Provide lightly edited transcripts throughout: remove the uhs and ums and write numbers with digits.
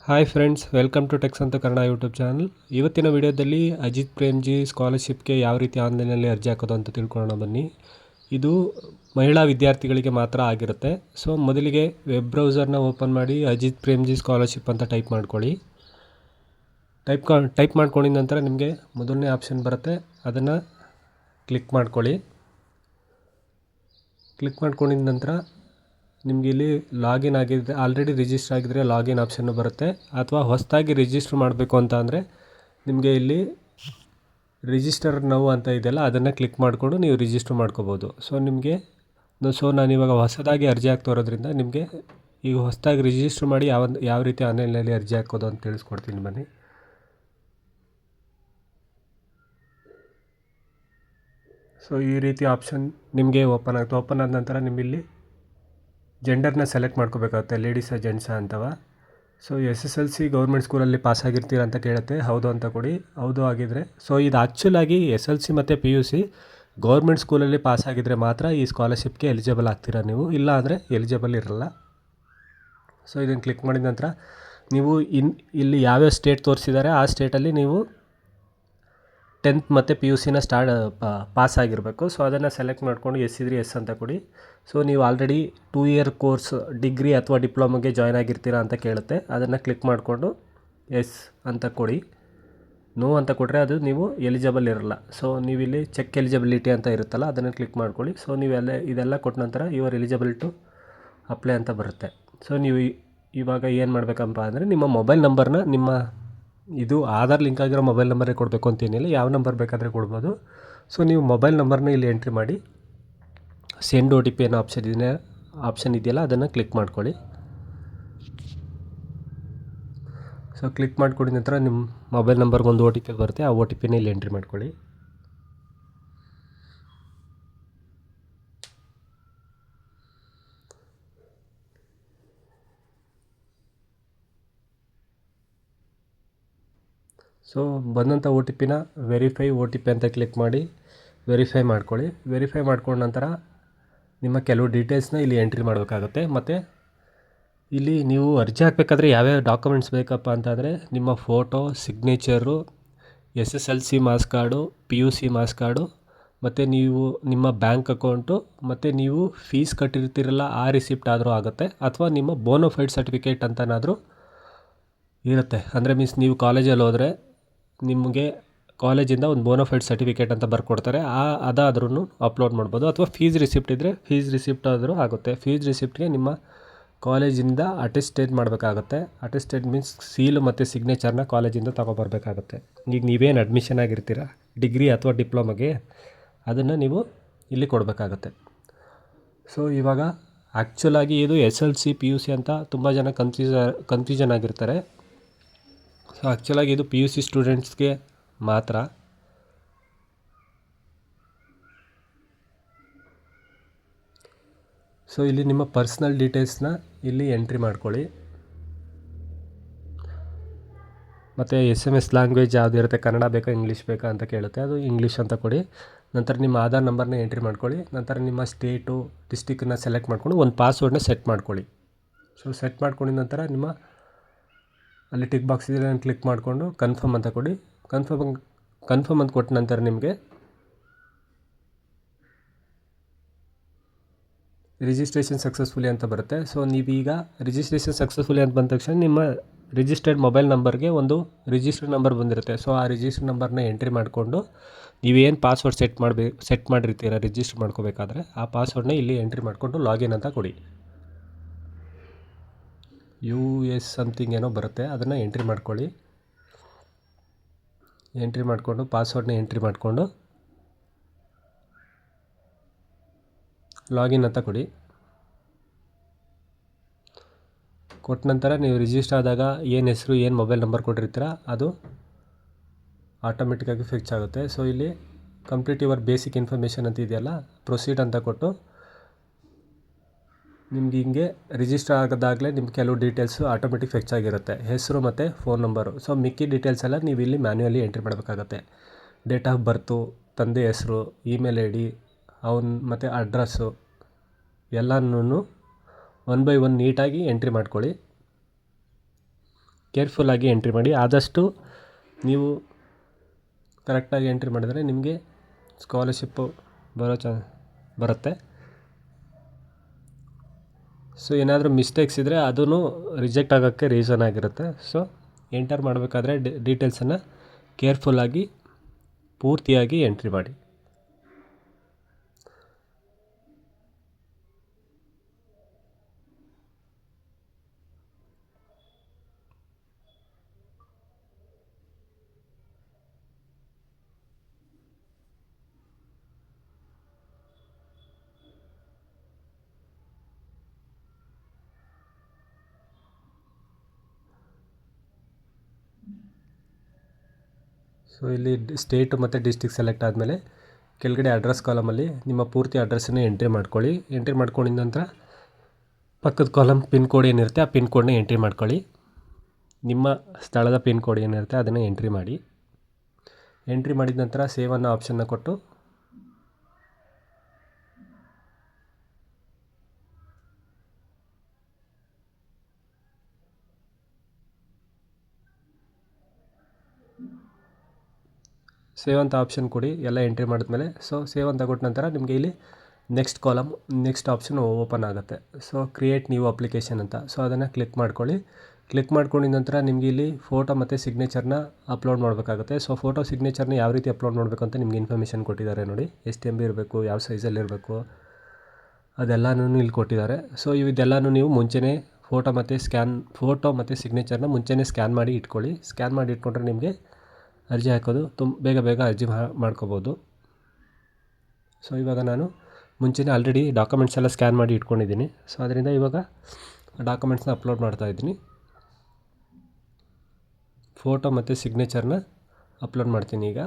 Hi friends, welcome to techs ಅಂತ Kannada YouTube channel. ಇವತ್ತಿನ ವಿಡಿಯೋದಲ್ಲಿ ಅಜಿತ್ ಪ್ರೇಮ್ಜಿ ಸ್ಕಾಲರ್ಶಿಪ್ಗೆ ಯಾವ ರೀತಿ ಆನ್ಲೈನಲ್ಲಿ ಅರ್ಜಿ ಹಾಕೋದು ಅಂತ ತಿಳ್ಕೊಳ್ಳೋಣ ಬನ್ನಿ. ಇದು ಮಹಿಳಾ ವಿದ್ಯಾರ್ಥಿಗಳಿಗೆ ಮಾತ್ರ ಆಗಿರುತ್ತೆ. ಸೊ ಮೊದಲಿಗೆ ವೆಬ್ ಬ್ರೌಸರ್ನ ಓಪನ್ ಮಾಡಿ ಅಜಿತ್ ಪ್ರೇಮ್ಜಿ ಸ್ಕಾಲರ್ಶಿಪ್ ಅಂತ ಟೈಪ್ ಮಾಡ್ಕೊಳ್ಳಿ. ಟೈಪ್ ಮಾಡ್ಕೊಂಡಿದ ನಂತರ ನಿಮಗೆ ಮೊದಲನೇ ಆಪ್ಷನ್ ಬರುತ್ತೆ, ಅದನ್ನು ಕ್ಲಿಕ್ ಮಾಡ್ಕೊಳ್ಳಿ. ಕ್ಲಿಕ್ ಮಾಡ್ಕೊಂಡಿದ ನಂತರ ನಿಮಗೆ ಇಲ್ಲಿ ಲಾಗಿನ್ ಆಗಿದ್ದರೆ, ಆಲ್ರೆಡಿ ರಿಜಿಸ್ಟರ್ ಆಗಿದ್ದರೆ ಲಾಗಿನ್ ಆಪ್ಷನ್ನು ಬರುತ್ತೆ. ಅಥವಾ ಹೊಸದಾಗಿ ರಿಜಿಸ್ಟರ್ ಮಾಡಬೇಕು ಅಂತ ಅಂದರೆ ನಿಮಗೆ ಇಲ್ಲಿ ರಿಜಿಸ್ಟರ್ ನೌ ಅಂತ ಇದೆಯಲ್ಲ, ಅದನ್ನು ಕ್ಲಿಕ್ ಮಾಡಿಕೊಂಡು ನೀವು ರಿಜಿಸ್ಟರ್ ಮಾಡ್ಕೋಬೋದು. ನಾನಿವಾಗ ಹೊಸದಾಗಿ ಅರ್ಜಿ ಹಾಕ್ತಾ ಇರೋದ್ರಿಂದ ನಿಮಗೆ ಈಗ ಹೊಸದಾಗಿ ರಿಜಿಸ್ಟರ್ ಮಾಡಿ ಯಾವ ರೀತಿ ಆನ್ಲೈನಲ್ಲಿ ಅರ್ಜಿ ಹಾಕೋದು ಅಂತ ತಿಳಿಸ್ಕೊಡ್ತೀನಿ ಬನ್ನಿ. ಸೊ ಈ ರೀತಿ ಆಪ್ಷನ್ ನಿಮಗೆ ಓಪನ್ ಆಗುತ್ತೆ. ಓಪನ್ ಆದ ನಂತರ ನಿಮ್ಮಲ್ಲಿ ಜೆಂಡರ್ನ ಸೆಲೆಕ್ಟ್ ಮಾಡ್ಕೋಬೇಕಾಗುತ್ತೆ, ಲೇಡೀಸಾ ಜೆಂಟ್ಸಾ ಅಂತವ. ಸೊ SSLC ಗೌರ್ಮೆಂಟ್ ಸ್ಕೂಲಲ್ಲಿ ಪಾಸ್ ಆಗಿರ್ತೀರ ಅಂತ ಕೇಳುತ್ತೆ, ಹೌದು ಅಂತ ಕೊಡಿ. ಹೌದು ಆಗಿದ್ದರೆ, ಸೊ ಇದು ಆ್ಯಕ್ಚುಲಾಗಿ SLC ಮತ್ತು PUC ಗೌರ್ಮೆಂಟ್ ಸ್ಕೂಲಲ್ಲಿ ಪಾಸ್ ಆಗಿದ್ದರೆ ಮಾತ್ರ ಈ ಸ್ಕಾಲರ್ಶಿಪ್ಗೆ ಎಲಿಜಿಬಲ್ ಆಗ್ತೀರಾ ನೀವು, ಇಲ್ಲ ಅಂದರೆ ಎಲಿಜಿಬಲ್ ಇರಲ್ಲ. ಸೊ ಇದನ್ನು ಕ್ಲಿಕ್ ಮಾಡಿದ ನಂತರ ನೀವು ಇಲ್ಲಿ ಯಾವ್ಯಾವ ಸ್ಟೇಟ್ ತೋರಿಸಿದ್ದಾರೆ ಆ ಸ್ಟೇಟಲ್ಲಿ ನೀವು 10th ಮತ್ತು PUCನ ಪಾಸ್ ಆಗಿರಬೇಕು. ಸೊ ಅದನ್ನು ಸೆಲೆಕ್ಟ್ ಮಾಡಿಕೊಂಡು ಎಸ್ ಇದ್ದರೆ ಎಸ್ ಅಂತ ಕೊಡಿ. ಸೊ ನೀವು ಆಲ್ರೆಡಿ 2 ಇಯರ್ ಕೋರ್ಸ್ ಡಿಗ್ರಿ ಅಥವಾ ಡಿಪ್ಲೊಮಗೆ ಜಾಯ್ನ್ ಆಗಿರ್ತೀರಾ ಅಂತ ಕೇಳುತ್ತೆ, ಅದನ್ನು ಕ್ಲಿಕ್ ಮಾಡಿಕೊಂಡು ಎಸ್ ಅಂತ ಕೊಡಿ. ನೋ ಅಂತ ಕೊಟ್ಟರೆ ಅದು ನೀವು ಎಲಿಜಿಬಲ್ ಇರಲ್ಲ. ಸೊ ನೀವಿಲ್ಲಿ ಚೆಕ್ ಎಲಿಜಿಬಿಲಿಟಿ ಅಂತ ಇರುತ್ತಲ್ಲ, ಅದನ್ನು ಕ್ಲಿಕ್ ಮಾಡ್ಕೊಳ್ಳಿ. ಸೊ ಇದೆಲ್ಲ ಕೊಟ್ಟ ನಂತರ ಯುವರ್ ಎಲಿಜಿಬಲ್ ಟು ಅಪ್ಲೈ ಅಂತ ಬರುತ್ತೆ. ಸೊ ನೀವು ಇವಾಗ ಏನು ಮಾಡಬೇಕಪ್ಪ ಅಂದರೆ ನಿಮ್ಮ ಮೊಬೈಲ್ ನಂಬರ್ನ, ಇದು ಆಧಾರ್ ಲಿಂಕ್ ಆಗಿರೋ ಮೊಬೈಲ್ ನಂಬರೇ ಕೊಡಬೇಕು ಅಂತೇನಿಲ್ಲ, ಯಾವ ನಂಬರ್ ಬೇಕಾದರೆ ಕೊಡ್ಬೋದು. ಸೊ ನೀವು ಮೊಬೈಲ್ ನಂಬರ್ನ ಇಲ್ಲಿ ಎಂಟ್ರಿ ಮಾಡಿ ಸೆಂಡ್ OTP ಅನ್ನೋ ಆಪ್ಷನ್ ಇದೆಯಲ್ಲ, ಅದನ್ನು ಕ್ಲಿಕ್ ಮಾಡ್ಕೊಳ್ಳಿ. ಸೊ ಕ್ಲಿಕ್ ಮಾಡ್ಕೊಂಡಿದ ನಂತರ ನಿಮ್ಮ ಮೊಬೈಲ್ ನಂಬರ್ಗೆ ಒಂದು OTP ಬರುತ್ತೆ, ಆ OTPನ ಇಲ್ಲಿ ಎಂಟ್ರಿ ಮಾಡ್ಕೊಳ್ಳಿ. ಸೊ ಬಂದಂಥ OTPನ ವೆರಿಫೈ OTP ಅಂತ ಕ್ಲಿಕ್ ಮಾಡಿ ವೆರಿಫೈ ಮಾಡ್ಕೊಳ್ಳಿ. ವೆರಿಫೈ ಮಾಡ್ಕೊಂಡ ನಂತರ ನಿಮ್ಮ ಕೆಲವು ಡೀಟೇಲ್ಸ್ನ ಇಲ್ಲಿ ಎಂಟ್ರಿ ಮಾಡಬೇಕಾಗುತ್ತೆ. ಮತ್ತು ಇಲ್ಲಿ ನೀವು ಅರ್ಜಿ ಹಾಕಬೇಕಾದ್ರೆ ಯಾವ್ಯಾವ ಡಾಕ್ಯುಮೆಂಟ್ಸ್ ಬೇಕಪ್ಪ ಅಂತಂದರೆ ನಿಮ್ಮ photo, signature, SSLC marks card, PUC marks card, ಮತ್ತು ನೀವು ನಿಮ್ಮ ಬ್ಯಾಂಕ್ ಅಕೌಂಟು, ಮತ್ತು ನೀವು ಫೀಸ್ ಕಟ್ಟಿರ್ತೀರಲ್ಲ ಆ ರಿಸಿಪ್ಟ್ ಆದರೂ ಆಗುತ್ತೆ, ಅಥವಾ ನಿಮ್ಮ ಬೋನೋಫೈಡ್ ಸರ್ಟಿಫಿಕೇಟ್ ಅಂತನಾದರೂ ಇರುತ್ತೆ. ಅಂದರೆ ಮೀನ್ಸ್ ನೀವು ಕಾಲೇಜಲ್ಲಿ ಹೋದರೆ ನಿಮಗೆ ಕಾಲೇಜಿಂದ ಒಂದು ಬೋನೋಫೈಡ್ ಸರ್ಟಿಫಿಕೇಟ್ ಅಂತ ಬರ್ಕೊಡ್ತಾರೆ, ಅದಾದ್ರೂ ಅಪ್ಲೋಡ್ ಮಾಡ್ಬೋದು. ಅಥವಾ ಫೀಸ್ ರಿಸಿಪ್ಟ್ ಇದ್ದರೆ ಫೀಸ್ ರಿಸಿಪ್ಟ್ ಆದರೂ ಆಗುತ್ತೆ. ಫೀಸ್ ರಿಸಿಪ್ಟ್ಗೆ ನಿಮ್ಮ ಕಾಲೇಜಿಂದ ಅಟೆಸ್ಟೇಟ್ ಮಾಡಬೇಕಾಗುತ್ತೆ. ಅಟೆಸ್ಟೇಟ್ ಮೀನ್ಸ್ ಸೀಲು ಮತ್ತು ಸಿಗ್ನೇಚರ್ನ ಕಾಲೇಜಿಂದ ತೊಗೊಬರ್ಬೇಕಾಗುತ್ತೆ. ಈಗ ನೀವೇನು ಅಡ್ಮಿಷನ್ ಆಗಿರ್ತೀರ ಡಿಗ್ರಿ ಅಥವಾ ಡಿಪ್ಲೊಮಗೆ, ಅದನ್ನು ನೀವು ಇಲ್ಲಿ ಕೊಡಬೇಕಾಗತ್ತೆ. ಸೊ ಇವಾಗ ಆ್ಯಕ್ಚುಲಾಗಿ ಇದು SLC PUC ಅಂತ ತುಂಬ ಜನ ಕನ್ಫ್ಯೂಷನ್ ಆಗಿರ್ತಾರೆ. ಸೊ ಆ್ಯಕ್ಚುಲಾಗಿ ಇದು PUC ಸ್ಟೂಡೆಂಟ್ಸ್ಗೆ ಮಾತ್ರ. ಸೊ ಇಲ್ಲಿ ನಿಮ್ಮ ಪರ್ಸ್ನಲ್ ಡೀಟೇಲ್ಸ್ನ ಇಲ್ಲಿ ಎಂಟ್ರಿ ಮಾಡ್ಕೊಳ್ಳಿ. ಮತ್ತು SMS ಲ್ಯಾಂಗ್ವೇಜ್ ಯಾವುದು ಇರುತ್ತೆ, ಕನ್ನಡ ಬೇಕಾ ಇಂಗ್ಲೀಷ್ ಬೇಕಾ ಅಂತ ಕೇಳುತ್ತೆ, ಅದು ಇಂಗ್ಲೀಷ್ ಅಂತ ಕೊಡಿ. ನಂತರ ನಿಮ್ಮ ಆಧಾರ್ ನಂಬರ್ನ ಎಂಟ್ರಿ ಮಾಡ್ಕೊಳ್ಳಿ. ನಂತರ ನಿಮ್ಮ ಸ್ಟೇಟು, ಡಿಸ್ಟಿಕ್ಕನ್ನು ಸೆಲೆಕ್ಟ್ ಮಾಡಿಕೊಂಡು ಒಂದು ಪಾಸ್ವರ್ಡ್ನ ಸೆಟ್ ಮಾಡ್ಕೊಳ್ಳಿ. ಸೊ ಸೆಟ್ ಮಾಡ್ಕೊಂಡಿದ ನಂತರ ಅಲ್ಲಿ ಟಿಕ್ ಬಾಕ್ಸ್ ಇದೆ, ಕ್ಲಿಕ್ ಮಾಡಿಕೊಂಡು ಕನ್ಫರ್ಮ್ ಅಂತ ಕೊಡಿ. ಕನ್ಫರ್ಮ್ ಅಂತ ಕೊಟ್ಟ ನಂತರ ನಿಮಗೆ ರಿಜಿಸ್ಟ್ರೇಷನ್ ಸಕ್ಸಸ್ಫುಲಿ ಅಂತ ಬರುತ್ತೆ. ಸೊ ನೀವೀಗ ರಿಜಿಸ್ಟ್ರೇಷನ್ ಸಕ್ಸಸ್ಫುಲಿ ಅಂತ ಬಂದ ತಕ್ಷಣ ನಿಮ್ಮ ರಿಜಿಸ್ಟರ್ಡ್ ಮೊಬೈಲ್ ನಂಬರ್ಗೆ ಒಂದು ರಿಜಿಸ್ಟರ್ಡ್ ನಂಬರ್ ಬಂದಿರುತ್ತೆ. ಸೊ ಆ ರಿಜಿಸ್ಟರ್ಡ್ ನಂಬರ್ನ ಎಂಟ್ರಿ ಮಾಡಿಕೊಂಡು ನೀವೇನು ಪಾಸ್ವರ್ಡ್ ಸೆಟ್ ಮಾಡಿರ್ತೀರ ರಿಜಿಸ್ಟರ್ ಮಾಡ್ಕೋಬೇಕಾದ್ರೆ, ಆ ಪಾಸ್ವರ್ಡ್ನ ಇಲ್ಲಿ ಎಂಟ್ರಿ ಮಾಡಿಕೊಂಡು ಲಾಗಿನ್ ಅಂತ ಕೊಡಿ. US ಸಮಥಿಂಗ್ ಏನೋ ಬರುತ್ತೆ, ಅದನ್ನು ಎಂಟ್ರಿ ಮಾಡ್ಕೊಳ್ಳಿ. ಎಂಟ್ರಿ ಮಾಡಿಕೊಂಡು ಪಾಸ್ವರ್ಡ್ನ ಎಂಟ್ರಿ ಮಾಡಿಕೊಂಡು ಲಾಗಿನ್ ಅಂತ ಕೊಡಿ. ಕೊಟ್ಟ ನಂತರ ನೀವು ರಿಜಿಸ್ಟರ್ ಆದಾಗ ಏನು ಹೆಸರು, ಏನು ಮೊಬೈಲ್ ನಂಬರ್ ಕೊಟ್ಟಿರ್ತೀರ ಅದು ಆಟೋಮೆಟಿಕ್ಕಾಗಿ ಫಿಕ್ಸ್ ಆಗುತ್ತೆ. ಸೊ ಇಲ್ಲಿ ಕಂಪ್ಲೀಟ್ ಯುವರ್ ಬೇಸಿಕ್ ಇನ್ಫಾರ್ಮೇಷನ್ ಅಂತ ಇದೆಯಲ್ಲ, ಪ್ರೊಸೀಡ್ ಅಂತ ಕೊಟ್ಟು ನಿಮ್ಗೆ ಹಿಂಗೆ ರಿಜಿಸ್ಟರ್ ಆಗೋದಾಗಲೇ ನಿಮ್ಮ ಕೆಲವು ಡೀಟೇಲ್ಸು ಆಟೋಮೆಟಿಕ್ ಫೆಚ್ ಆಗಿರುತ್ತೆ, ಹೆಸರು ಮತ್ತು ಫೋನ್ ನಂಬರು. ಸೊ ಮಿಕ್ಕಿ ಡೀಟೇಲ್ಸ್ ಎಲ್ಲ ನೀವು ಇಲ್ಲಿ ಮ್ಯಾನ್ಯುವಲಿ ಎಂಟ್ರಿ ಮಾಡಬೇಕಾಗತ್ತೆ. ಡೇಟ್ ಆಫ್ ಬರ್ತು, ತಂದೆ ಹೆಸರು, ಇಮೇಲ್ ID, ಮತ್ತು ಅಡ್ರೆಸ್ಸು ಎಲ್ಲನೂ 1 by 1 ನೀಟಾಗಿ ಎಂಟ್ರಿ ಮಾಡ್ಕೊಳ್ಳಿ. ಕೇರ್ಫುಲ್ಲಾಗಿ ಎಂಟ್ರಿ ಮಾಡಿ. ಆದಷ್ಟು ನೀವು ಕರೆಕ್ಟಾಗಿ ಎಂಟ್ರಿ ಮಾಡಿದರೆ ನಿಮಗೆ ಸ್ಕಾಲರ್ಶಿಪ್ಪು ಬರುತ್ತೆ. ಸೊ ಏನಾದರೂ ಮಿಸ್ಟೇಕ್ಸ್ ಇದ್ದರೆ ಅದೂ ರಿಜೆಕ್ಟ್ ಆಗೋಕ್ಕೆ ರೀಸನ್ ಆಗಿರುತ್ತೆ. ಸೊ ಎಂಟರ್ ಮಾಡಬೇಕಾದ್ರೆ ಡೀಟೇಲ್ಸನ್ನು ಕೇರ್ಫುಲ್ಲಾಗಿ ಪೂರ್ತಿಯಾಗಿ ಎಂಟ್ರಿ ಮಾಡಿ. ಸೊ ಇಲ್ಲಿ ಸ್ಟೇಟು ಮತ್ತು ಡಿಸ್ಟಿಕ್ ಸೆಲೆಕ್ಟ್ ಆದಮೇಲೆ ಕೆಳಗಡೆ ಅಡ್ರೆಸ್ ಕಾಲಮಲ್ಲಿ ನಿಮ್ಮ ಪೂರ್ತಿ ಅಡ್ರೆಸ್ಸನ್ನು ಎಂಟ್ರಿ ಮಾಡ್ಕೊಳ್ಳಿ. ಎಂಟ್ರಿ ಮಾಡ್ಕೊಂಡಿದ ನಂತರ ಪಕ್ಕದ ಕಾಲಮ್ ಪಿನ್ ಕೋಡ್ ಏನಿರುತ್ತೆ ಆ ಪಿನ್ ಕೋಡ್ನ ಎಂಟ್ರಿ ಮಾಡ್ಕೊಳ್ಳಿ. ನಿಮ್ಮ ಸ್ಥಳದ ಪಿನ್ ಕೋಡ್ ಏನಿರುತ್ತೆ ಅದನ್ನು ಎಂಟ್ರಿ ಮಾಡಿ. ಎಂಟ್ರಿ ಮಾಡಿದ ನಂತರ ಸೇವ್ ಅನ್ನೋ ಆಪ್ಷನ್ನ ಕೊಟ್ಟು ಸೇವ್ ಅಂತ ಆಪ್ಷನ್ ಕೊಡಿ. ಎಲ್ಲ ಎಂಟ್ರಿ ಮಾಡಿದ್ಮೇಲೆ ಸೊ ಸೇವ್ ಅಂತ ಕೊಟ್ಟ ನಂತರ ನಿಮಗೆ ಇಲ್ಲಿ next column next option open ಆಗುತ್ತೆ. ಸೊ ಕ್ರಿಯೇಟ್ ನ್ಯೂ ಅಪ್ಲಿಕೇಶನ್ ಅಂತ. ಸೊ ಅದನ್ನು ಕ್ಲಿಕ್ ಮಾಡ್ಕೊಳ್ಳಿ. ಕ್ಲಿಕ್ ಮಾಡ್ಕೊಂಡಿದ ನಂತರ ನಿಮಗೆ ಇಲ್ಲಿ ಫೋಟೋ ಮತ್ತು ಸಿಗ್ನೇಚರ್ನ ಅಪ್ಲೋಡ್ ಮಾಡಬೇಕಾಗುತ್ತೆ. ಸೊ ಫೋಟೋ ಸಿಗ್ನೇಚರ್ನ ಯಾವ ರೀತಿ ಅಪ್ಲೋಡ್ ಮಾಡಬೇಕು ಅಂತ ನಿಮ್ಗೆ ಇನ್ಫಾರ್ಮೇಷನ್ ಕೊಟ್ಟಿದ್ದಾರೆ ನೋಡಿ. ಎಷ್ಟು MB ಇರಬೇಕು, ಯಾವ ಸೈಜಲ್ಲಿ ಇರಬೇಕು ಅದೆಲ್ಲನೂ ಇಲ್ಲಿ ಕೊಟ್ಟಿದ್ದಾರೆ. ಸೊ ಇದೆಲ್ಲನೂ ನೀವು ಮುಂಚೆನೇ ಫೋಟೋ ಮತ್ತು ಸಿಗ್ನೇಚರ್ನ ಮುಂಚೆನೇ ಸ್ಕ್ಯಾನ್ ಮಾಡಿ ಇಟ್ಕೊಳ್ಳಿ. ಸ್ಕ್ಯಾನ್ ಮಾಡಿ ಇಟ್ಕೊಂಡ್ರೆ ನಿಮಗೆ ಅರ್ಜಿ ಹಾಕೋದು ಬೇಗ ಅರ್ಜಿ ಮಾಡ್ಕೋಬೋದು. ಸೊ ಇವಾಗ ನಾನು ಮುಂಚೆನೇ ಆಲ್ರೆಡಿ ಡಾಕ್ಯುಮೆಂಟ್ಸ್ ಎಲ್ಲ ಸ್ಕ್ಯಾನ್ ಮಾಡಿ ಇಟ್ಕೊಂಡಿದ್ದೀನಿ. ಸೊ ಅದರಿಂದ ಇವಾಗ ಡಾಕ್ಯುಮೆಂಟ್ಸ್ನ ಅಪ್ಲೋಡ್ ಮಾಡ್ತಾಯಿದ್ದೀನಿ. ಫೋಟೋ ಮತ್ತು ಸಿಗ್ನೇಚರ್ನ ಅಪ್ಲೋಡ್ ಮಾಡ್ತೀನಿ ಈಗ.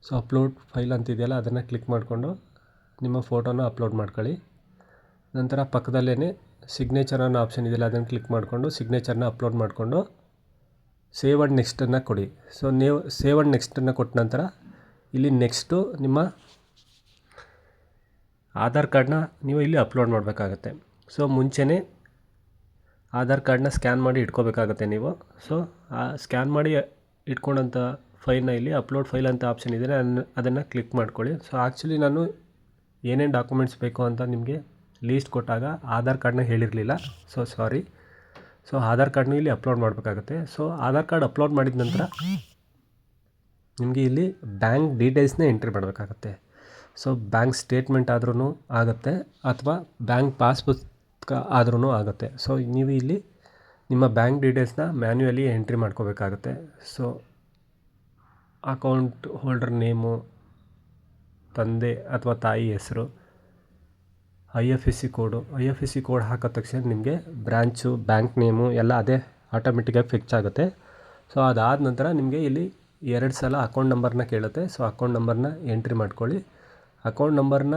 ಸೊ ಅಪ್ಲೋಡ್ ಫೈಲ್ ಅಂತಿದೆಯಲ್ಲ ಅದನ್ನು ಕ್ಲಿಕ್ ಮಾಡಿಕೊಂಡು ನಿಮ್ಮ ಫೋಟೋನ ಅಪ್ಲೋಡ್ ಮಾಡ್ಕೊಳ್ಳಿ. ನಂತರ ಪಕ್ಕದಲ್ಲೇ ಸಿಗ್ನೇಚರ್ ಅನ್ನೋ ಆಪ್ಷನ್ ಇದೆಯಲ್ಲ ಅದನ್ನು ಕ್ಲಿಕ್ ಮಾಡಿಕೊಂಡು ಸಿಗ್ನೇಚರ್ನ ಅಪ್ಲೋಡ್ ಮಾಡಿಕೊಂಡು ಸೇವ್ ಆ್ಯಂಡ್ ನೆಕ್ಸ್ಟನ್ನು ಕೊಡಿ. ಸೊ ನೀವು ಸೇವ್ ಆ್ಯಂಡ್ ನೆಕ್ಸ್ಟನ್ನು ಕೊಟ್ಟ ನಂತರ ಇಲ್ಲಿ ನೆಕ್ಸ್ಟು ನಿಮ್ಮ ಆಧಾರ್ ಕಾರ್ಡ್ನ ನೀವು ಇಲ್ಲಿ ಅಪ್ಲೋಡ್ ಮಾಡಬೇಕಾಗತ್ತೆ. ಸೊ ಮುಂಚೆನೇ ಆಧಾರ್ ಕಾರ್ಡ್ನ ಸ್ಕ್ಯಾನ್ ಮಾಡಿ ಇಟ್ಕೋಬೇಕಾಗತ್ತೆ ನೀವು. ಸೊ ಆ ಸ್ಕ್ಯಾನ್ ಮಾಡಿ ಇಟ್ಕೊಂಡಂಥ ಫೈಲ್ನ ಇಲ್ಲಿ ಅಪ್ಲೋಡ್ ಫೈಲ್ ಅಂತ ಆಪ್ಷನ್ ಇದೆ ಅದನ್ನು ಕ್ಲಿಕ್ ಮಾಡ್ಕೊಳ್ಳಿ. ಸೊ ಆ್ಯಕ್ಚುಲಿ ನಾನು ಏನೇನು ಡಾಕ್ಯುಮೆಂಟ್ಸ್ ಬೇಕು ಅಂತ ನಿಮಗೆ ಲೀಸ್ಟ್ ಕೊಟ್ಟಾಗ ಆಧಾರ್ ಕಾರ್ಡ್ನ ಹೇಳಿರಲಿಲ್ಲ. So sorry. ಸೊ ಆಧಾರ್ ಕಾರ್ಡ್ನ ಇಲ್ಲಿ ಅಪ್ಲೋಡ್ ಮಾಡಬೇಕಾಗತ್ತೆ. ಸೊ ಆಧಾರ್ ಕಾರ್ಡ್ ಅಪ್ಲೋಡ್ ಮಾಡಿದ ನಂತರ ನಿಮಗೆ ಇಲ್ಲಿ ಬ್ಯಾಂಕ್ ಡೀಟೇಲ್ಸ್ನ ಎಂಟ್ರಿ ಮಾಡಬೇಕಾಗತ್ತೆ. ಸೊ ಬ್ಯಾಂಕ್ ಸ್ಟೇಟ್ಮೆಂಟ್ ಆದ್ರೂ ಆಗುತ್ತೆ ಅಥವಾ ಬ್ಯಾಂಕ್ ಪಾಸ್ಬುಕ್ ಆದ್ರೂ ಆಗುತ್ತೆ. ಸೊ ನೀವು ಇಲ್ಲಿ ನಿಮ್ಮ ಬ್ಯಾಂಕ್ ಡೀಟೇಲ್ಸ್ನ ಮ್ಯಾನ್ಯುಯಲಿ ಎಂಟ್ರಿ ಮಾಡ್ಕೋಬೇಕಾಗತ್ತೆ. ಸೊ ಅಕೌಂಟ್ ಹೋಲ್ಡರ್ ನೇಮು, ತಂದೆ ಅಥವಾ ತಾಯಿ ಹೆಸರು, IFSC ಕೋಡ್ ಹಾಕಿದ ತಕ್ಷಣ ನಿಮಗೆ ಬ್ರ್ಯಾಂಚು, ಬ್ಯಾಂಕ್ ನೇಮು ಎಲ್ಲ ಅದೇ ಆಟೋಮೆಟಿಕ್ಕಾಗಿ ಫಿಕ್ಸ್ ಆಗುತ್ತೆ. ಸೊ ಅದಾದ ನಂತರ ನಿಮಗೆ ಇಲ್ಲಿ 2 ಸಲ ಅಕೌಂಟ್ ನಂಬರ್ನ ಕೇಳುತ್ತೆ. ಸೊ ಅಕೌಂಟ್ ನಂಬರ್ನ ಎಂಟ್ರಿ ಮಾಡ್ಕೊಳ್ಳಿ. ಅಕೌಂಟ್ ನಂಬರ್ನ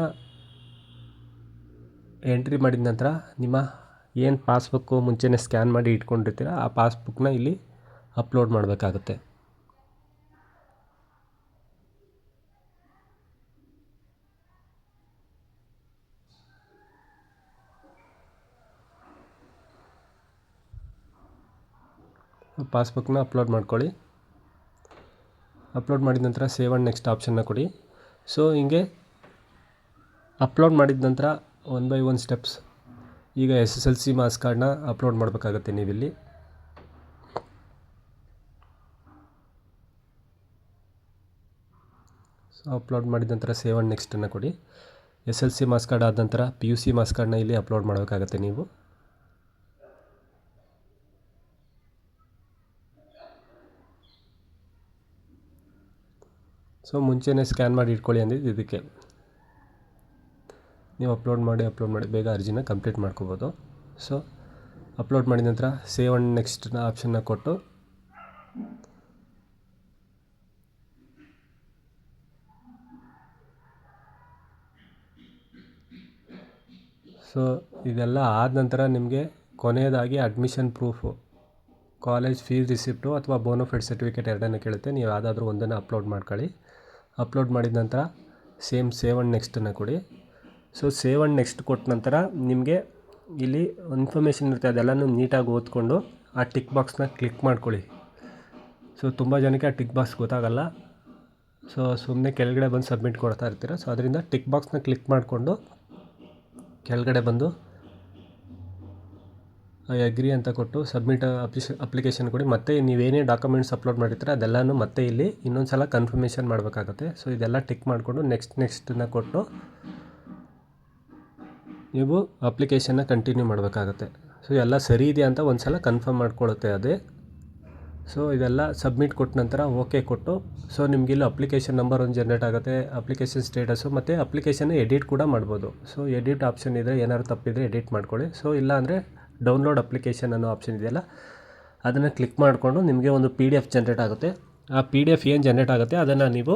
ಎಂಟ್ರಿ ಮಾಡಿದ ನಂತರ ನಿಮ್ಮ ಏನು ಪಾಸ್ಬುಕ್ಕು ಮುಂಚೆನೇ ಸ್ಕ್ಯಾನ್ ಮಾಡಿ ಇಟ್ಕೊಂಡಿರ್ತೀರ ಆ ಪಾಸ್ಬುಕ್ನ ಇಲ್ಲಿ ಅಪ್ಲೋಡ್ ಮಾಡಬೇಕಾಗುತ್ತೆ. ಪಾಸ್ಬುಕ್ನ ಅಪ್ಲೋಡ್ ಮಾಡ್ಕೊಳ್ಳಿ. ಅಪ್ಲೋಡ್ ಮಾಡಿದ ನಂತರ ಸೇವ್ ಆ್ಯಂಡ್ ನೆಕ್ಸ್ಟ್ ಆಪ್ಷನ್ನ ಕೊಡಿ. ಸೊ ಹಿಂಗೆ ಅಪ್ಲೋಡ್ ಮಾಡಿದ ನಂತರ 1 by 1 ಸ್ಟೆಪ್ಸ್. ಈಗ SSLC ಮಾರ್ಕ್ಸ್ ಕಾರ್ಡ್ನ ಅಪ್ಲೋಡ್ ಮಾಡಬೇಕಾಗತ್ತೆ ನೀವಿಲ್ಲಿ. ಸೊ ಅಪ್ಲೋಡ್ ಮಾಡಿದ ನಂತರ ಸೇವ್ ಆ್ಯಂಡ್ ನೆಕ್ಸ್ಟನ್ನು ಕೊಡಿ. SSLC ಮಾರ್ಕ್ಸ್ ಕಾರ್ಡ್ ಆದ ನಂತರ PUC ಮಾರ್ಕ್ಸ್ ಕಾರ್ಡ್ನ ಇಲ್ಲಿ ಅಪ್ಲೋಡ್ ಮಾಡಬೇಕಾಗತ್ತೆ ನೀವು. ಸೊ ಮುಂಚೆನೇ ಸ್ಕ್ಯಾನ್ ಮಾಡಿ ಇಟ್ಕೊಳ್ಳಿ ಅಂದಿದ್ದು ಇದಕ್ಕೆ. ನೀವು ಅಪ್ಲೋಡ್ ಮಾಡಿ ಬೇಗ ಅರ್ಜಿನ ಕಂಪ್ಲೀಟ್ ಮಾಡ್ಕೋಬೋದು. ಸೊ ಅಪ್ಲೋಡ್ ಮಾಡಿದ ನಂತರ ಸೇವ್ ಆ್ಯಂಡ್ ನೆಕ್ಸ್ಟ್ನ ಆಪ್ಷನ್ನ ಕೊಟ್ಟು ಸೊ ಇದೆಲ್ಲ ಆದ ನಂತರ ನಿಮಗೆ ಕೊನೆಯದಾಗಿ admission proof, college fees receipt ಅಥವಾ ಬೋನೋಫೈಡ್ ಸರ್ಟಿಫಿಕೇಟ್ ಎರಡನ್ನು ಕೇಳುತ್ತೆ. ನೀವು ಯಾವುದಾದ್ರೂ ಒಂದನ್ನು ಅಪ್ಲೋಡ್ ಮಾಡ್ಕೊಳ್ಳಿ. ಅಪ್ಲೋಡ್ ಮಾಡಿದ ನಂತರ ಸೇವ್ ಆ್ಯಂಡ್ ನೆಕ್ಸ್ಟನ್ನು ಕೊಡಿ. ಸೊ ಸೇವ್ ಆ್ಯಂಡ್ ನೆಕ್ಸ್ಟ್ ಕೊಟ್ಟ ನಂತರ ನಿಮಗೆ ಇಲ್ಲಿ ಇನ್ಫಾರ್ಮೇಷನ್ ಇರುತ್ತೆ ಅದೆಲ್ಲನೂ ನೀಟಾಗಿ ಓದ್ಕೊಂಡು ಆ ಟಿಕ್ ಬಾಕ್ಸ್ನ ಕ್ಲಿಕ್ ಮಾಡ್ಕೊಳ್ಳಿ. ಸೊ ತುಂಬ ಜನಕ್ಕೆ ಆ ಟಿಕ್ ಬಾಕ್ಸ್ ಗೊತ್ತಾಗಲ್ಲ. ಸೊ ಸುಮ್ಮನೆ ಕೆಳಗಡೆ ಬಂದು ಸಬ್ಮಿಟ್ ಕೊಡ್ತಾ ಇರ್ತೀರ. ಸೊ ಅದರಿಂದ ಟಿಕ್ ಬಾಕ್ಸ್ನ ಕ್ಲಿಕ್ ಮಾಡಿಕೊಂಡು ಕೆಳಗಡೆ ಬಂದು ಅಗ್ರಿ ಅಂತ ಕೊಟ್ಟು ಸಬ್ಮಿಟ್ ಅಪ್ಲಿಕೇಶನ್ ಕೊಡಿ. ಮತ್ತು ನೀವೇನೇ ಡಾಕ್ಯುಮೆಂಟ್ಸ್ ಅಪ್ಲೋಡ್ ಮಾಡಿರ್ತೀರ ಅದೆಲ್ಲನೂ ಮತ್ತೆ ಇಲ್ಲಿ ಇನ್ನೊಂದು ಸಲ ಕನ್ಫರ್ಮೇಷನ್ ಮಾಡಬೇಕಾಗುತ್ತೆ. ಸೊ ಇದೆಲ್ಲ ಟಿಕ್ ಮಾಡಿಕೊಂಡು ನೆಕ್ಸ್ಟನ್ನ ಕೊಟ್ಟು ನೀವು ಅಪ್ಲಿಕೇಶನ್ನ ಕಂಟಿನ್ಯೂ ಮಾಡಬೇಕಾಗತ್ತೆ. ಸೊ ಎಲ್ಲ ಸರಿ ಇದೆಯಾ ಅಂತ ಒಂದು ಸಲ ಕನ್ಫರ್ಮ್ ಮಾಡ್ಕೊಳ್ಳುತ್ತೆ ಅದೇ. ಸೊ ಇದೆಲ್ಲ ಸಬ್ಮಿಟ್ ಕೊಟ್ಟ ನಂತರ ಓಕೆ ಕೊಟ್ಟು ಸೊ ನಿಮಗಿಲ್ಲಿ ಅಪ್ಲಿಕೇಶನ್ ನಂಬರ್ ಒಂದು ಜನ್ರೇಟ್ ಆಗುತ್ತೆ, ಅಪ್ಲಿಕೇಶನ್ ಸ್ಟೇಟಸ್ಸು ಮತ್ತು ಅಪ್ಲಿಕೇಶನ್ ಎಡಿಟ್ ಕೂಡ ಮಾಡ್ಬೋದು. ಸೊ ಎಡಿಟ್ ಆಪ್ಷನ್ ಇದ್ದರೆ ಏನಾದ್ರು ತಪ್ಪಿದರೆ ಎಡಿಟ್ ಮಾಡ್ಕೊಳ್ಳಿ. ಸೊ ಇಲ್ಲ ಡೌನ್ಲೋಡ್ ಅಪ್ಲಿಕೇಶನ್ ಅನ್ನೋ ಆಪ್ಷನ್ ಇದೆಯಲ್ಲ ಅದನ್ನು ಕ್ಲಿಕ್ ಮಾಡಿಕೊಂಡು ನಿಮಗೆ ಒಂದು PDF ಜನ್ರೇಟ್ ಆಗುತ್ತೆ. ಆ PDF ಏನು ಜನ್ರೇಟ್ ಆಗುತ್ತೆ ಅದನ್ನು ನೀವು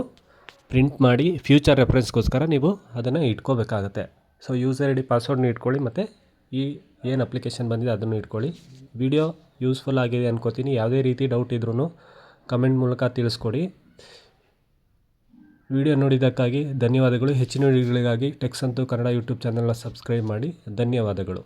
ಪ್ರಿಂಟ್ ಮಾಡಿ ಫ್ಯೂಚರ್ ರೆಫರೆನ್ಸ್ಗೋಸ್ಕರ ನೀವು ಅದನ್ನು ಇಟ್ಕೋಬೇಕಾಗತ್ತೆ. ಸೊ ಯೂಸರ್ ID ಪಾಸ್ವರ್ಡ್ನ ಇಟ್ಕೊಳ್ಳಿ ಮತ್ತು ಈ ಏನು ಅಪ್ಲಿಕೇಶನ್ ಬಂದಿದೆ ಅದನ್ನು ಇಟ್ಕೊಳ್ಳಿ. ವಿಡಿಯೋ ಯೂಸ್ಫುಲ್ ಆಗಿದೆ ಅನ್ಕೋತೀನಿ. ಯಾವುದೇ ರೀತಿ ಡೌಟ್ ಇದ್ರೂ ಕಮೆಂಟ್ ಮೂಲಕ ತಿಳಿಸ್ಕೊಡಿ. ವಿಡಿಯೋ ನೋಡಿದ್ದಕ್ಕಾಗಿ ಧನ್ಯವಾದಗಳು. ಹೆಚ್ಚಿನ ವಿಡಿಯೋಗಳಿಗಾಗಿ ಟೆಕ್ ಸಂತು ಕನ್ನಡ ಯೂಟ್ಯೂಬ್ ಚಾನಲ್ನ ಸಬ್ಸ್ಕ್ರೈಬ್ ಮಾಡಿ. ಧನ್ಯವಾದಗಳು.